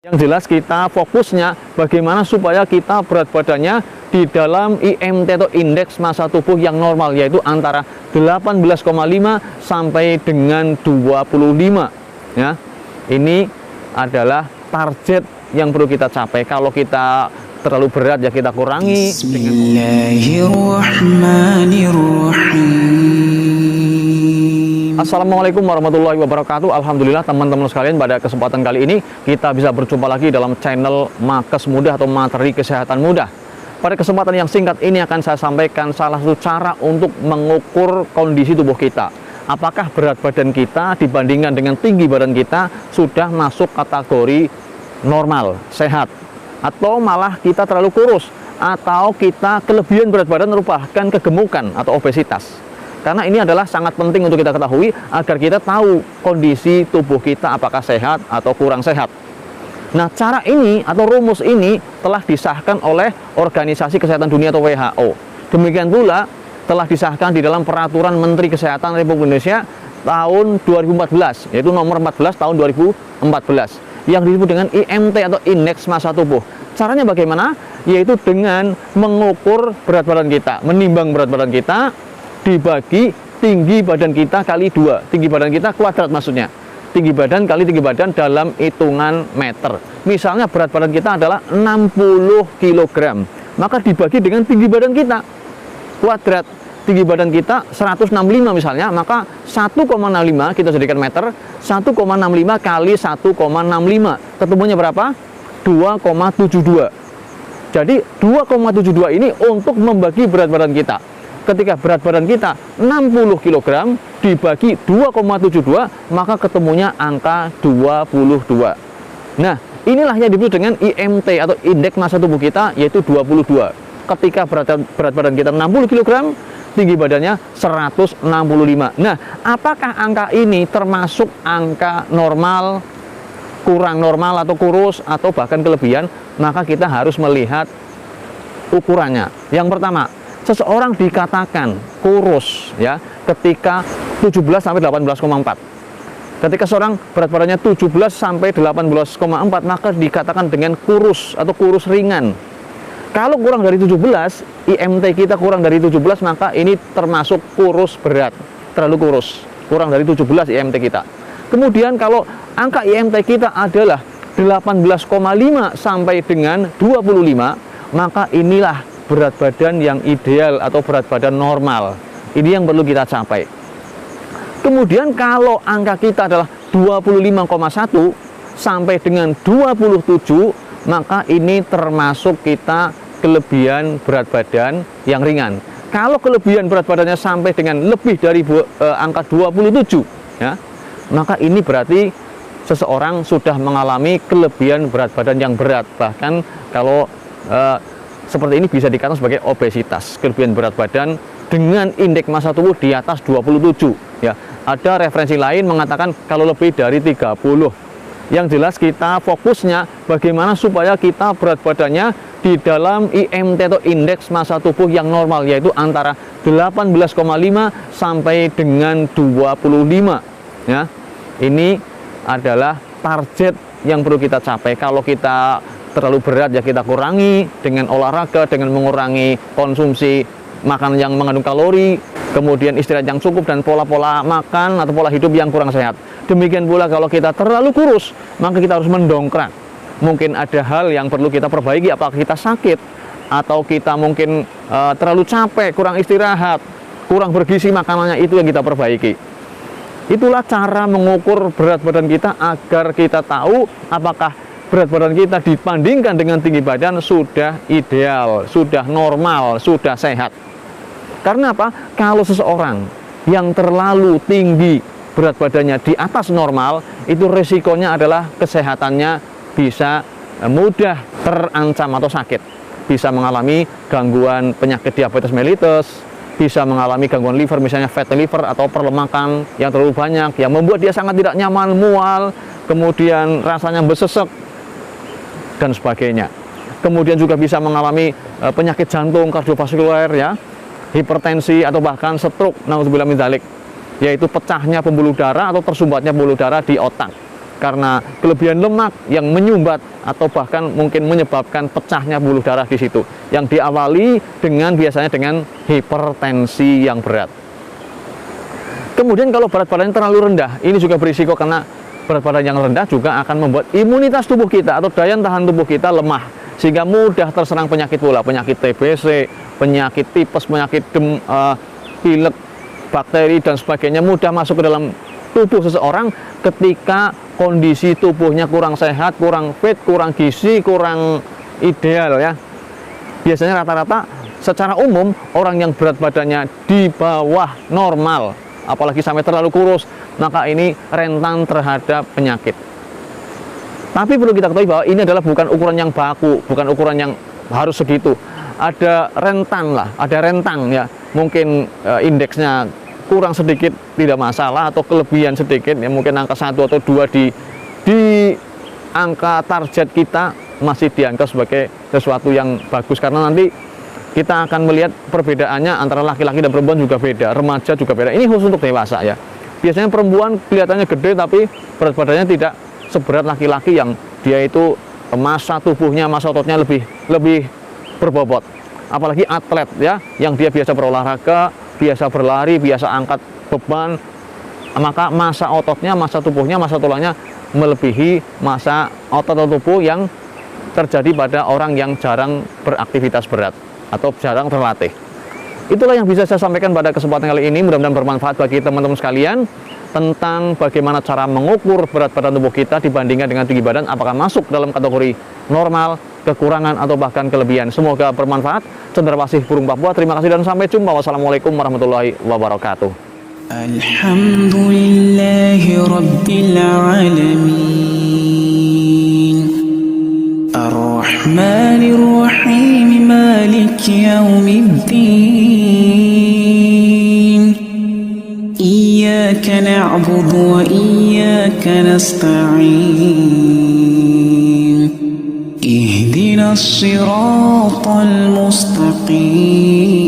Yang jelas kita fokusnya bagaimana supaya kita berat badannya di dalam IMT atau indeks massa tubuh yang normal, yaitu antara 18,5 sampai dengan 25 ya. Ini adalah target yang perlu kita capai. Kalau kita terlalu berat ya kita kurangi. Assalamualaikum warahmatullahi wabarakatuh. Alhamdulillah teman-teman sekalian, pada kesempatan kali ini kita bisa berjumpa lagi dalam channel Makes Mudah atau Materi Kesehatan Mudah. Pada kesempatan yang singkat ini akan saya sampaikan salah satu cara untuk mengukur kondisi tubuh kita. Apakah berat badan kita dibandingkan dengan tinggi badan kita sudah masuk kategori normal, sehat, atau malah kita terlalu kurus, atau kita kelebihan berat badan merupakan kegemukan atau obesitas. Karena ini adalah sangat penting untuk kita ketahui agar kita tahu kondisi tubuh kita apakah sehat atau kurang sehat. Nah, cara ini atau rumus ini telah disahkan oleh Organisasi Kesehatan Dunia atau WHO. Demikian pula telah disahkan di dalam Peraturan Menteri Kesehatan Republik Indonesia tahun 2014, yaitu nomor 14 tahun 2014, yang disebut dengan IMT atau indeks massa tubuh. Caranya bagaimana? Yaitu dengan mengukur berat badan kita, menimbang berat badan kita dibagi tinggi badan kita kali 2. Tinggi badan kita kuadrat maksudnya. Tinggi badan kali tinggi badan dalam hitungan meter. Misalnya berat badan kita adalah 60 kg, maka dibagi dengan tinggi badan kita kuadrat. Tinggi badan kita 165 misalnya, maka 1,65 kita jadikan meter, 1,65 kali 1,65. Ketemunya berapa? 2,72. Jadi 2,72 ini untuk membagi berat badan kita. Ketika berat badan kita 60 kg dibagi 2,72, maka ketemunya angka 22. Nah, inilah yang disebut dengan IMT atau indeks massa tubuh kita, yaitu 22. Ketika berat badan kita 60 kg, tinggi badannya 165. Nah, apakah angka ini termasuk angka normal, kurang normal, atau kurus, atau bahkan kelebihan? Maka kita harus melihat ukurannya. Yang pertama, seseorang dikatakan kurus ya ketika 17 sampai 18,4. Ketika seorang berat badannya 17 sampai 18,4, maka dikatakan dengan kurus atau kurus ringan. Kalau kurang dari 17, IMT kita kurang dari 17, maka ini termasuk kurus berat, terlalu kurus. Kurang dari 17 IMT kita. Kemudian kalau angka IMT kita adalah 18,5 sampai dengan 25, maka inilah berat badan yang ideal atau berat badan normal. Ini yang perlu kita capai. Kemudian kalau angka kita adalah 25,1 sampai dengan 27, maka ini termasuk kita kelebihan berat badan yang ringan. Kalau kelebihan berat badannya sampai dengan lebih dari angka 27 ya, maka ini berarti seseorang sudah mengalami kelebihan berat badan yang berat. Bahkan kalau seperti ini bisa dikatakan sebagai obesitas, kelebihan berat badan dengan indeks massa tubuh di atas 27 ya. Ada referensi lain mengatakan kalau lebih dari 30. Yang jelas kita fokusnya bagaimana supaya kita berat badannya di dalam IMT atau indeks massa tubuh yang normal, yaitu antara 18,5 sampai dengan 25 ya. Ini adalah target yang perlu kita capai. Kalau kita terlalu berat ya kita kurangi dengan olahraga, dengan mengurangi konsumsi makanan yang mengandung kalori, kemudian istirahat yang cukup, dan pola-pola makan atau pola hidup yang kurang sehat. Demikian pula kalau kita terlalu kurus, maka kita harus mendongkrak. Mungkin ada hal yang perlu kita perbaiki, apakah kita sakit, atau kita mungkin terlalu capek, kurang istirahat, kurang bergizi makanannya, itu yang kita perbaiki. Itulah cara mengukur berat badan kita agar kita tahu apakah berat badan kita dibandingkan dengan tinggi badan sudah ideal, sudah normal, sudah sehat. Karena apa? Kalau seseorang yang terlalu tinggi berat badannya di atas normal, itu resikonya adalah kesehatannya bisa mudah terancam atau sakit. Bisa mengalami gangguan penyakit diabetes mellitus, bisa mengalami gangguan liver, misalnya fatty liver atau perlemakan yang terlalu banyak, yang membuat dia sangat tidak nyaman, mual, kemudian rasanya besesek, dan sebagainya. Kemudian juga bisa mengalami penyakit jantung, kardiovaskuler ya, hipertensi, atau bahkan stroke, naudzubillah min dzalik, yaitu pecahnya pembuluh darah atau tersumbatnya pembuluh darah di otak. karena kelebihan lemak yang menyumbat atau bahkan mungkin menyebabkan pecahnya pembuluh darah di situ, yang diawali biasanya dengan hipertensi yang berat. Kemudian kalau berat badannya terlalu rendah, ini juga berisiko karena berat badan yang rendah juga akan membuat imunitas tubuh kita atau daya tahan tubuh kita lemah, sehingga mudah terserang penyakit pula, penyakit TBC, penyakit tipes, penyakit pilek, bakteri dan sebagainya mudah masuk ke dalam tubuh seseorang ketika kondisi tubuhnya kurang sehat, kurang fit, kurang gizi, kurang ideal ya. Biasanya rata-rata secara umum orang yang berat badannya di bawah normal, apalagi sampai terlalu kurus, maka ini rentan terhadap penyakit. Tapi perlu kita ketahui bahwa ini adalah bukan ukuran yang baku, bukan ukuran yang harus segitu. Ada rentan lah, ada rentang ya. Mungkin indeksnya kurang sedikit tidak masalah, atau kelebihan sedikit ya, mungkin angka 1 atau 2 di angka target kita masih dianggap sebagai sesuatu yang bagus, karena nanti kita akan melihat perbedaannya antara laki-laki dan perempuan juga beda, remaja juga beda. Ini khusus untuk dewasa ya. Biasanya perempuan kelihatannya gede tapi berat badannya tidak seberat laki-laki yang dia itu massa tubuhnya, massa ototnya lebih berbobot. Apalagi atlet ya, yang dia biasa berolahraga, biasa berlari, biasa angkat beban, maka massa ototnya, massa tubuhnya, massa tulangnya melebihi massa otot tubuh yang terjadi pada orang yang jarang beraktivitas berat atau jarang berlatih. Itulah yang bisa saya sampaikan pada kesempatan kali ini. Mudah-mudahan bermanfaat bagi teman-teman sekalian tentang bagaimana cara mengukur berat badan tubuh kita dibandingkan dengan tinggi badan, apakah masuk dalam kategori normal, kekurangan, atau bahkan kelebihan. Semoga bermanfaat. Cendrawasih Burung Papua, terima kasih dan sampai jumpa. Wassalamualaikum warahmatullahi wabarakatuh. Alhamdulillahi Rabbil Alamin, Ar-Rahmanir Rahim, Maliki Yawmiddin, Iyyaka na'budu wa iyyaka nasta'in, Ihdinas siratal mustaqim.